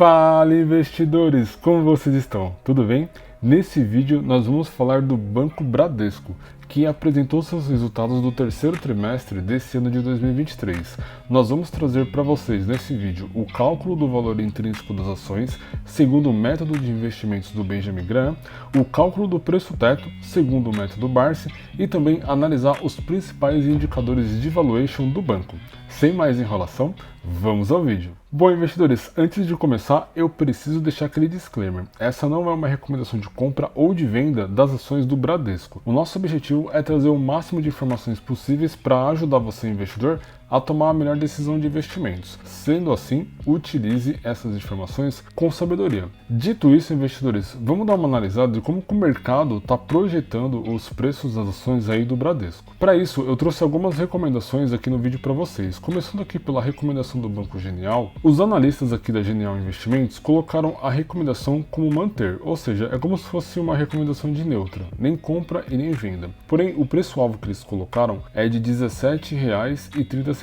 Fala, investidores, como vocês estão? Tudo bem? Nesse vídeo nós vamos falar do Banco Bradesco, que apresentou seus resultados do terceiro trimestre desse ano de 2023. Nós vamos trazer para vocês nesse vídeo o cálculo do valor intrínseco das ações, segundo o método de investimentos do Benjamin Graham, o cálculo do preço teto, segundo o método Barsi, e também analisar os principais indicadores de valuation do banco. Sem mais enrolação, vamos ao vídeo. Bom, investidores, antes de começar, eu preciso deixar aquele disclaimer. Essa não é uma recomendação de compra ou de venda das ações do Bradesco. O nosso objetivo é trazer o máximo de informações possíveis para ajudar você, investidor, a tomar a melhor decisão de investimentos. Sendo assim, utilize essas informações com sabedoria. Dito isso, investidores, vamos dar uma analisada de como o mercado está projetando os preços das ações aí do Bradesco. Para isso, eu trouxe algumas recomendações aqui no vídeo para vocês. Começando aqui pela recomendação do Banco Genial, os analistas aqui da Genial Investimentos colocaram a recomendação como manter, ou seja, é como se fosse uma recomendação de neutra, nem compra e nem venda. Porém, o preço-alvo que eles colocaram é de R$ 17,30.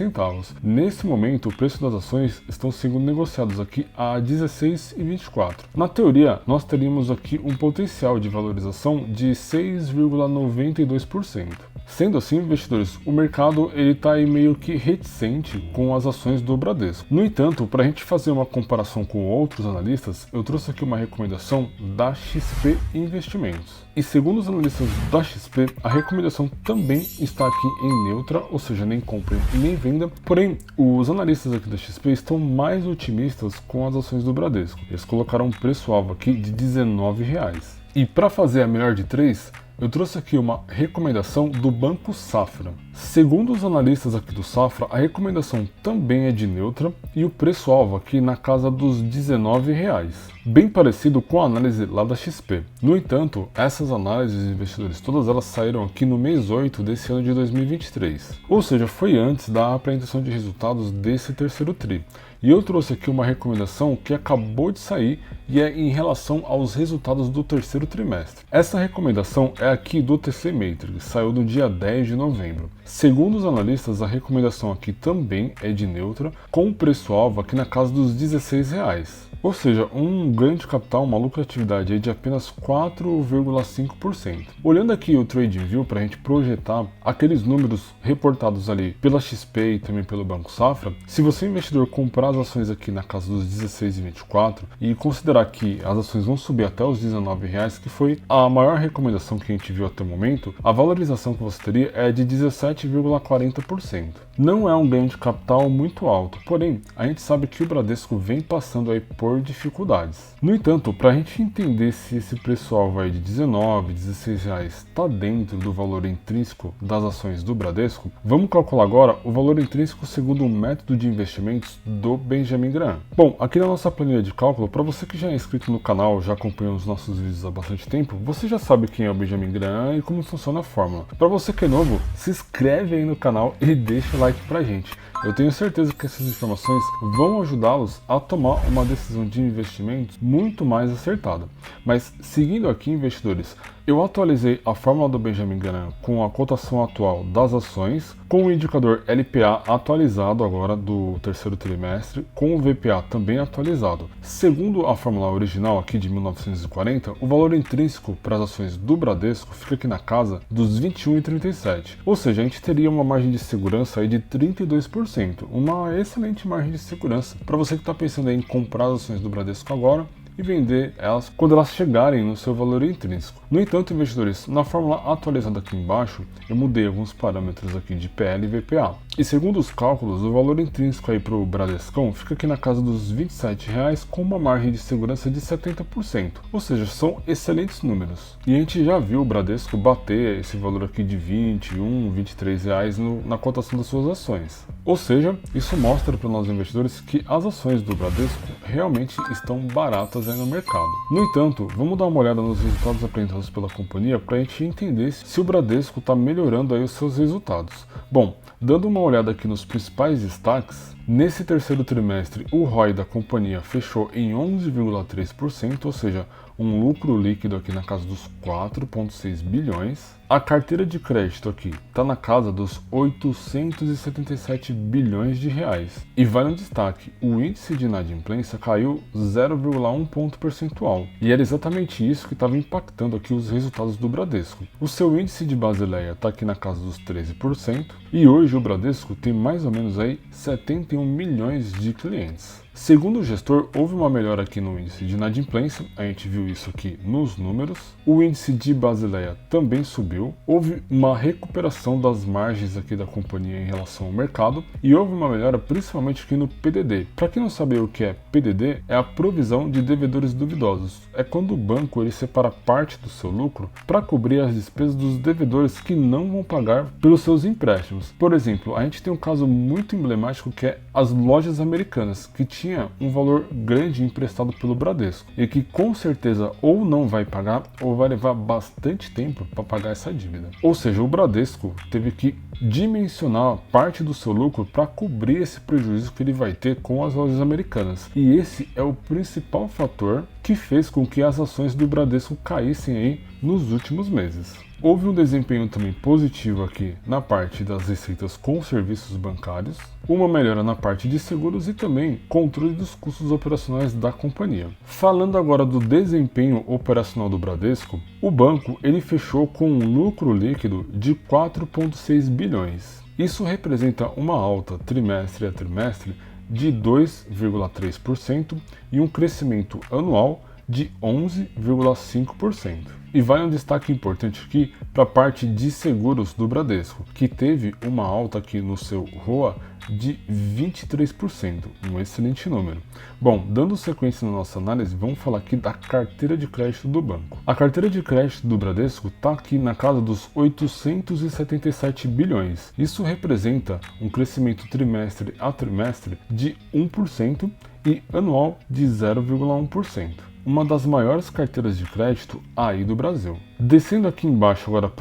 Nesse momento, o preço das ações estão sendo negociados aqui a R$ 16,24. Na teoria, nós teríamos aqui um potencial de valorização de 6,92%. Sendo assim, investidores, o mercado está aí meio que reticente com as ações do Bradesco. No entanto, para a gente fazer uma comparação com outros analistas, eu trouxe aqui uma recomendação da XP Investimentos. E segundo os analistas da XP, a recomendação também está aqui em neutra, ou seja, nem compra e nem venda. Porém, os analistas aqui da XP estão mais otimistas com as ações do Bradesco. Eles colocaram um preço-alvo aqui de R$ 19,00. E para fazer a melhor de três, eu trouxe aqui uma recomendação do Banco Safra. Segundo os analistas aqui do Safra, a recomendação também é de neutra e o preço-alvo aqui na casa dos R$ 19,00. Bem parecido com a análise lá da XP. No entanto, essas análises de investidores, todas elas saíram aqui no mês 8 desse ano de 2023. Ou seja, foi antes da apresentação de resultados desse terceiro tri. E eu trouxe aqui uma recomendação que acabou de sair e é em relação aos resultados do terceiro trimestre. Essa recomendação é aqui do TC Matrix, saiu no dia 10 de novembro. Segundo os analistas, a recomendação aqui também é de neutra, com o preço-alvo aqui na casa dos R$ 16,00. Ou seja, um ganho de capital, uma lucratividade aí de apenas 4,5%. Olhando aqui o TradingView para a gente projetar aqueles números reportados ali pela XP e também pelo Banco Safra, se você investidor comprar as ações aqui na casa dos 16,24 e considerar que as ações vão subir até os R$19,00, que foi a maior recomendação que a gente viu até o momento, a valorização que você teria é de 17,40%. Não é um ganho de capital muito alto, porém, a gente sabe que o Bradesco vem passando aí por dificuldades. No entanto, para a gente entender se esse preço-alvo aí de R$19, R$16 está dentro do valor intrínseco das ações do Bradesco, vamos calcular agora o valor intrínseco segundo o método de investimentos do Benjamin Graham. Bom, aqui na nossa planilha de cálculo, para você que já é inscrito no canal, já acompanha os nossos vídeos há bastante tempo, você já sabe quem é o Benjamin Graham e como funciona a fórmula. Para você que é novo, se inscreve aí no canal e deixa o like pra gente. Eu tenho certeza que essas informações vão ajudá-los a tomar uma decisão de investimentos muito mais acertada. Mas seguindo aqui, investidores, eu atualizei a fórmula do Benjamin Graham com a cotação atual das ações, com o indicador LPA atualizado agora do terceiro trimestre, com o VPA também atualizado. Segundo a fórmula original aqui de 1940, o valor intrínseco para as ações do Bradesco fica aqui na casa dos R$ 21,37. Ou seja, a gente teria uma margem de segurança aí de 32%, uma excelente margem de segurança para você que está pensando em comprar as ações do Bradesco agora e vender elas quando elas chegarem no seu valor intrínseco. No entanto, investidores, na fórmula atualizada aqui embaixo, eu mudei alguns parâmetros aqui de PL e VPA. E segundo os cálculos, o valor intrínseco aí para o Bradescão fica aqui na casa dos R$ 27,00 com uma margem de segurança de 70%. Ou seja, são excelentes números. E a gente já viu o Bradesco bater esse valor aqui de R$ 21, R$ 23,00 na cotação das suas ações. Ou seja, isso mostra para nós investidores que as ações do Bradesco realmente estão baratas aí no mercado. No entanto, vamos dar uma olhada nos resultados apresentados pela companhia para a gente entender se o Bradesco está melhorando aí os seus resultados. Bom, dando uma olhada aqui nos principais destaques, Nesse terceiro trimestre, o ROI da companhia fechou em 11,3%, ou seja, um lucro líquido aqui na casa dos 4,6 bilhões. A carteira de crédito aqui está na casa dos 877 bilhões de reais. E vale um destaque, o índice de inadimplência caiu 0,1 ponto percentual. E era exatamente isso que estava impactando aqui os resultados do Bradesco. O seu índice de Basileia está aqui na casa dos 13%. E hoje o Bradesco tem mais ou menos aí 71 milhões de clientes. Segundo o gestor, houve uma melhora aqui no índice de inadimplência, a gente viu isso aqui nos números. O índice de Basileia também subiu, houve uma recuperação das margens aqui da companhia em relação ao mercado e houve uma melhora principalmente aqui no PDD. Para quem não sabe o que é PDD, é a provisão de devedores duvidosos. É quando o banco ele separa parte do seu lucro para cobrir as despesas dos devedores que não vão pagar pelos seus empréstimos. Por exemplo, a gente tem um caso muito emblemático que é as lojas americanas, que tinha um valor grande emprestado pelo Bradesco e que com certeza ou não vai pagar ou vai levar bastante tempo para pagar essa dívida. Ou seja, o Bradesco teve que dimensionar parte do seu lucro para cobrir esse prejuízo que ele vai ter com as lojas americanas. E esse é o principal fator que fez com que as ações do Bradesco caíssem aí nos últimos meses. Houve um desempenho também positivo aqui na parte das receitas com serviços bancários, uma melhora na parte de seguros e também controle dos custos operacionais da companhia. Falando agora do desempenho operacional do Bradesco, o banco ele fechou com um lucro líquido de 4,6 bilhões. Isso representa uma alta trimestre a trimestre de 2,3% e um crescimento anual de 11,5%. E vale um destaque importante aqui para a parte de seguros do Bradesco, que teve uma alta aqui no seu ROA de 23%, um excelente número. Bom, dando sequência na nossa análise, vamos falar aqui da carteira de crédito do banco. A carteira de crédito do Bradesco está aqui na casa dos 877 bilhões. Isso representa um crescimento trimestre a trimestre de 1% e anual de 0,1%. Uma das maiores carteiras de crédito aí do Brasil. Descendo aqui embaixo agora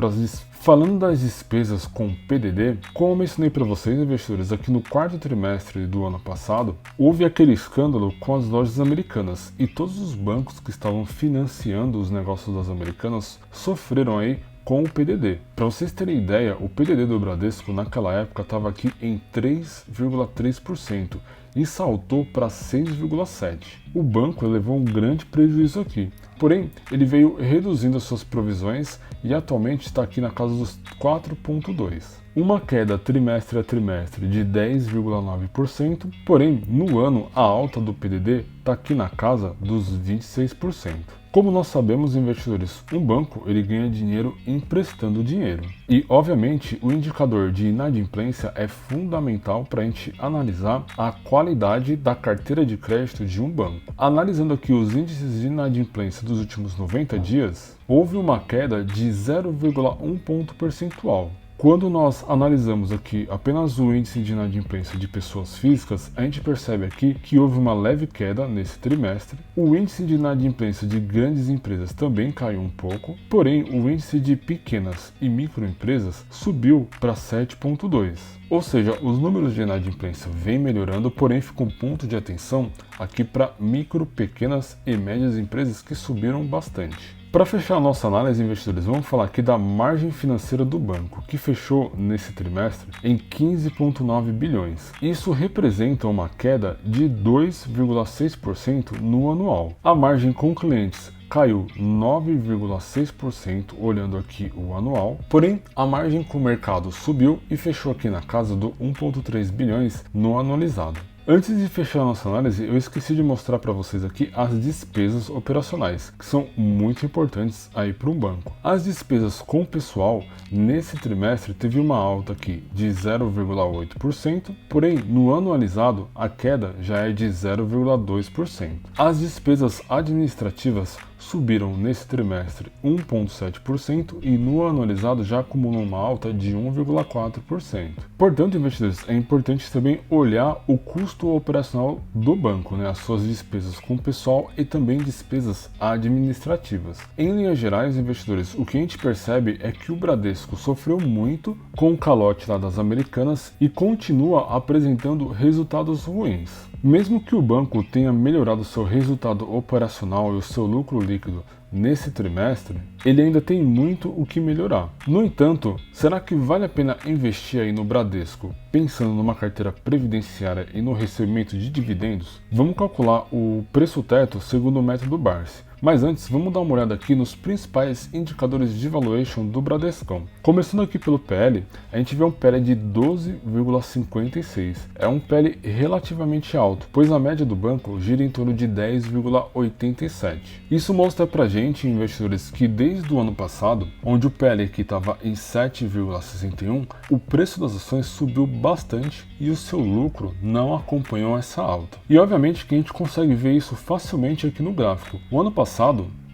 falando das despesas com PDD, como eu mencionei para vocês, investidores, aqui no quarto trimestre do ano passado, houve aquele escândalo com as lojas americanas e todos os bancos que estavam financiando os negócios das americanas sofreram aí com o PDD. Para vocês terem ideia, o PDD do Bradesco naquela época estava aqui em 3,3% e saltou para 6,7%. O banco levou um grande prejuízo aqui, porém ele veio reduzindo as suas provisões e atualmente está aqui na casa dos 4,2%. Uma queda trimestre a trimestre de 10,9%, porém no ano a alta do PDD está aqui na casa dos 26%. Como nós sabemos, investidores, um banco ele ganha dinheiro emprestando dinheiro. E, obviamente, o indicador de inadimplência é fundamental para a gente analisar a qualidade da carteira de crédito de um banco. Analisando aqui os índices de inadimplência dos últimos 90 dias, houve uma queda de 0,1 ponto percentual. Quando nós analisamos aqui apenas o índice de inadimplência de pessoas físicas, a gente percebe aqui que houve uma leve queda nesse trimestre. O índice de inadimplência de grandes empresas também caiu um pouco, porém o índice de pequenas e microempresas subiu para 7,2. Ou seja, os números de inadimplência vêm melhorando, porém fica um ponto de atenção aqui para micro, pequenas e médias empresas que subiram bastante. Para fechar a nossa análise, investidores, vamos falar aqui da margem financeira do banco, que fechou nesse trimestre em 15,9 bilhões. Isso representa uma queda de 2,6% no anual. A margem com clientes caiu 9,6% olhando aqui o anual, porém a margem com o mercado subiu e fechou aqui na casa do 1,3 bilhões no anualizado. Antes de fechar a nossa análise, eu esqueci de mostrar para vocês aqui as despesas operacionais, que são muito importantes aí para um banco. As despesas com pessoal nesse trimestre teve uma alta aqui de 0,8%, porém no anualizado a queda já é de 0,2%. As despesas administrativas subiram nesse trimestre 1,7% e no anualizado já acumulam uma alta de 1,4%. Portanto, investidores, é importante também olhar o custo operacional do banco, as suas despesas com o pessoal e também despesas administrativas. Em linhas gerais, investidores, o que a gente percebe é que o Bradesco sofreu muito com o calote lá das Americanas e continua apresentando resultados ruins. Mesmo que o banco tenha melhorado seu resultado operacional e o seu lucro líquido nesse trimestre, ele ainda tem muito o que melhorar. No entanto, será que vale a pena investir aí no Bradesco, pensando numa carteira previdenciária e no recebimento de dividendos? Vamos calcular o preço teto segundo o método Barsi. Mas antes, vamos dar uma olhada aqui nos principais indicadores de valuation do Bradescão. Começando aqui pelo PL, a gente vê um PL de 12,56. É um PL relativamente alto, pois a média do banco gira em torno de 10,87. Isso mostra pra gente, investidores, que desde o ano passado, onde o PL aqui estava em 7,61, o preço das ações subiu bastante e o seu lucro não acompanhou essa alta. E obviamente que a gente consegue ver isso facilmente aqui no gráfico. O ano passado,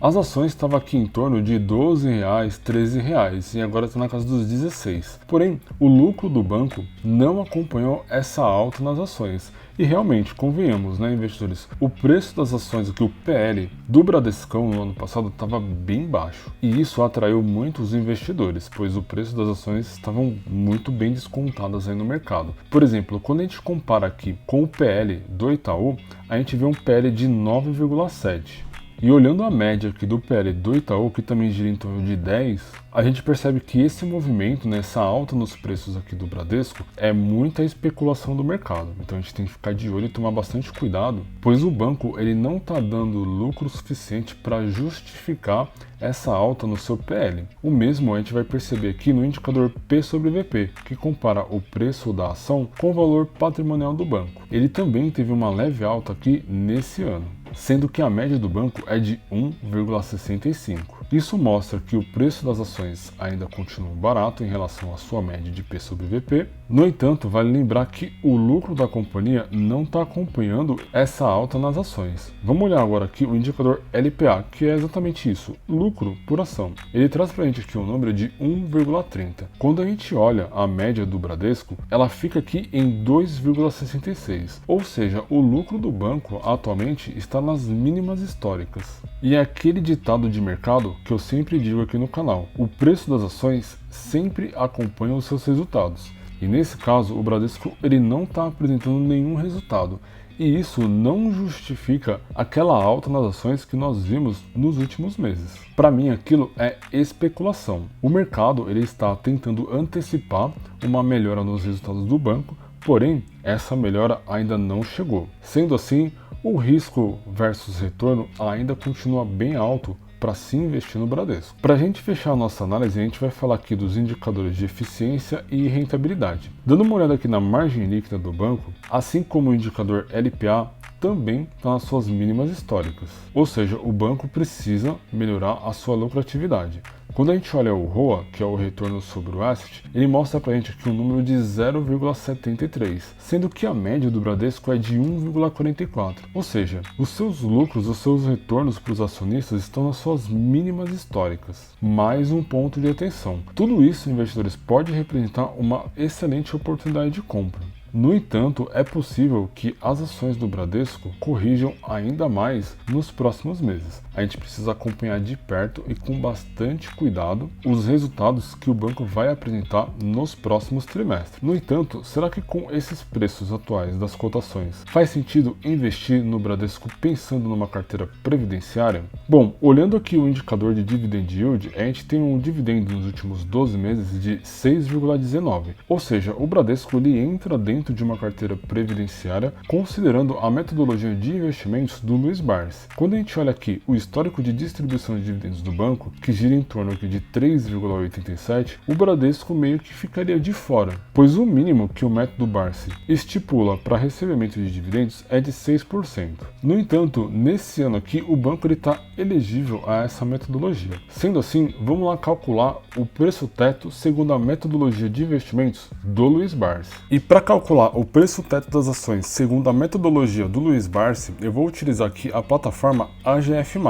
as ações estavam aqui em torno de R$12, R$13 e agora está na casa dos 16. Porém, o lucro do banco não acompanhou essa alta nas ações. E realmente, convenhamos, investidores, o preço das ações aqui, o PL do Bradescão no ano passado estava bem baixo. E isso atraiu muitos investidores, pois o preço das ações estavam muito bem descontadas aí no mercado. Por exemplo, quando a gente compara aqui com o PL do Itaú, a gente vê um PL de 9,7. E olhando a média aqui do PL do Itaú, que também gira em torno de 10, a gente percebe que esse movimento, essa alta nos preços aqui do Bradesco, é muita especulação do mercado. Então a gente tem que ficar de olho e tomar bastante cuidado, pois o banco ele não está dando lucro suficiente para justificar essa alta no seu PL. O mesmo a gente vai perceber aqui no indicador P sobre VP, que compara o preço da ação com o valor patrimonial do banco. Ele também teve uma leve alta aqui nesse ano, sendo que a média do banco é de 1,65. Isso mostra que o preço das ações ainda continua barato em relação à sua média de P sobre VP. No entanto, vale lembrar que o lucro da companhia não está acompanhando essa alta nas ações. Vamos olhar agora aqui o indicador LPA, que é exatamente isso, lucro por ação. Ele traz para a gente aqui um número de 1,30. Quando a gente olha a média do Bradesco, ela fica aqui em 2,66. Ou seja, o lucro do banco atualmente está nas mínimas históricas. E é aquele ditado de mercado que eu sempre digo aqui no canal: o preço das ações sempre acompanha os seus resultados. E nesse caso, o Bradesco ele não está apresentando nenhum resultado. E isso não justifica aquela alta nas ações que nós vimos nos últimos meses. Para mim, aquilo é especulação. O mercado ele está tentando antecipar uma melhora nos resultados do banco, porém, essa melhora ainda não chegou. Sendo assim, o risco versus retorno ainda continua bem alto para se investir no Bradesco. Para a gente fechar a nossa análise, a gente vai falar aqui dos indicadores de eficiência e rentabilidade. Dando uma olhada aqui na margem líquida do banco, assim como o indicador LPA, também está nas suas mínimas históricas. Ou seja, o banco precisa melhorar a sua lucratividade. Quando a gente olha o ROA, que é o retorno sobre o asset, ele mostra pra gente aqui um número de 0,73, sendo que a média do Bradesco é de 1,44. Ou seja, os seus lucros, os seus retornos para os acionistas estão nas suas mínimas históricas. Mais um ponto de atenção. Tudo isso, investidores, pode representar uma excelente oportunidade de compra. No entanto, é possível que as ações do Bradesco corrijam ainda mais nos próximos meses. A gente precisa acompanhar de perto e com bastante cuidado os resultados que o banco vai apresentar nos próximos trimestres. No entanto, será que com esses preços atuais das cotações faz sentido investir no Bradesco pensando numa carteira previdenciária? Bom, olhando aqui o indicador de dividend yield, a gente tem um dividendo nos últimos 12 meses de 6,19. Ou seja, o Bradesco ele entra dentro de uma carteira previdenciária, considerando a metodologia de investimentos do Luiz Barsi. Quando a gente olha aqui o histórico de distribuição de dividendos do banco, que gira em torno aqui de 3,87, o Bradesco meio que ficaria de fora, pois o mínimo que o método Barsi estipula para recebimento de dividendos é de 6%. No entanto, nesse ano aqui, o banco está elegível a essa metodologia. Sendo assim, vamos lá calcular o preço teto segundo a metodologia de investimentos do Luiz Barsi. E para calcular calcular o preço teto das ações segundo a metodologia do Luiz Barsi, eu vou utilizar aqui a plataforma AGF+.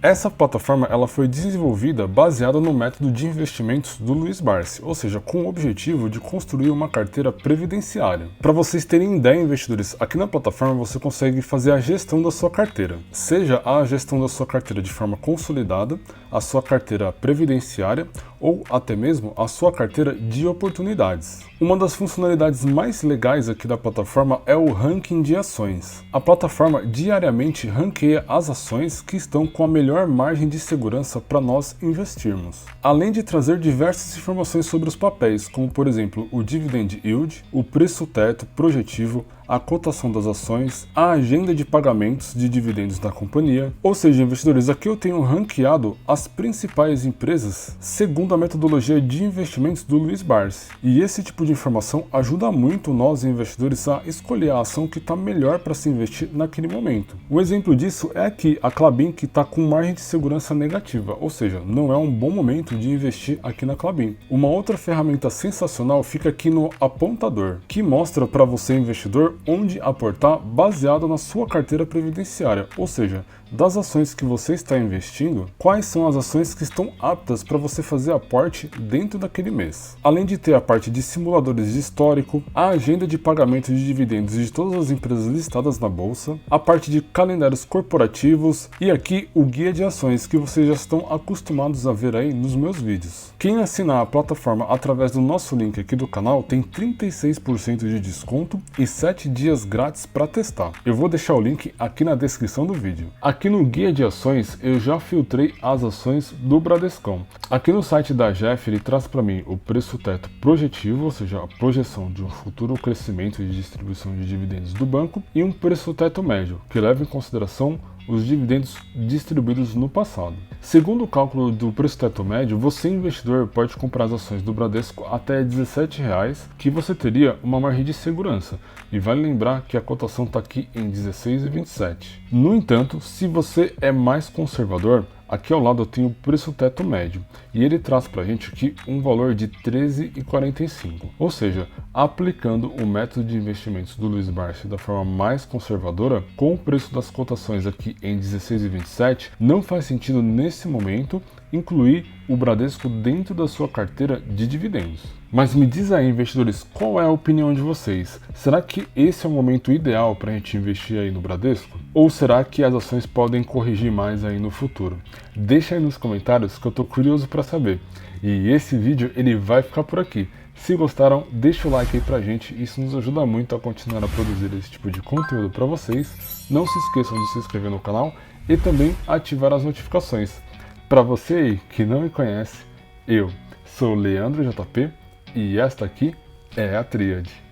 Essa plataforma ela foi desenvolvida baseada no método de investimentos do Luiz Barsi, ou seja, com o objetivo de construir uma carteira previdenciária. Para vocês terem ideia, investidores, aqui na plataforma você consegue fazer a gestão da sua carteira, seja a gestão da sua carteira de forma consolidada, a sua carteira previdenciária ou até mesmo a sua carteira de oportunidades. Uma das funcionalidades mais legais aqui da plataforma é o ranking de ações. A plataforma diariamente ranqueia as ações que estão com a melhor margem de segurança para nós investirmos. Além de trazer diversas informações sobre os papéis, como por exemplo o dividend yield, o preço teto projetivo, a cotação das ações, a agenda de pagamentos de dividendos da companhia. Ou seja, investidores, aqui eu tenho ranqueado as principais empresas segundo a metodologia de investimentos do Luiz Barsi. E esse tipo de informação ajuda muito nós investidores a escolher a ação que está melhor para se investir naquele momento. Um exemplo disso é aqui a Klabin, que está com margem de segurança negativa, ou seja, não é um bom momento de investir aqui na Klabin. Uma outra ferramenta sensacional fica aqui no apontador, que mostra para você, investidor, onde aportar baseado na sua carteira previdenciária, ou seja, das ações que você está investindo, quais são as ações que estão aptas para você fazer aporte dentro daquele mês. Além de ter a parte de simuladores de histórico, a agenda de pagamento de dividendos de todas as empresas listadas na bolsa, a parte de calendários corporativos e aqui o guia de ações que vocês já estão acostumados a ver aí nos meus vídeos. Quem assinar a plataforma através do nosso link aqui do canal tem 36% de desconto e 7 dias grátis para testar. Eu vou deixar o link aqui na descrição do vídeo. Aqui no guia de ações eu já filtrei as ações do Bradescão. Aqui no site da AGF ele traz para mim o preço teto projetivo, ou seja, a projeção de um futuro crescimento de distribuição de dividendos do banco, e um preço teto médio, que leva em consideração os dividendos distribuídos no passado. Segundo o cálculo do preço teto médio, você, investidor, pode comprar as ações do Bradesco até R$ 17,00, que você teria uma margem de segurança. E vale lembrar que a cotação está aqui em R$ 16,27. No entanto, se você é mais conservador, aqui ao lado eu tenho o preço teto médio e ele traz para a gente aqui um valor de R$ 13,45. Ou seja, aplicando o método de investimentos do Luiz Barsi da forma mais conservadora, com o preço das cotações aqui em R$ 16,27, não faz sentido nesse momento incluir o Bradesco dentro da sua carteira de dividendos. Mas me diz aí, investidores, qual é a opinião de vocês? Será que esse é o momento ideal para a gente investir aí no Bradesco? Ou será que as ações podem corrigir mais aí no futuro? Deixa aí nos comentários que eu estou curioso para saber. E esse vídeo ele vai ficar por aqui. Se gostaram, deixa o like aí pra gente, isso nos ajuda muito a continuar a produzir esse tipo de conteúdo para vocês. Não se esqueçam de se inscrever no canal e também ativar as notificações. Para você aí que não me conhece, eu sou o Leandro JP e esta aqui é a Tríade.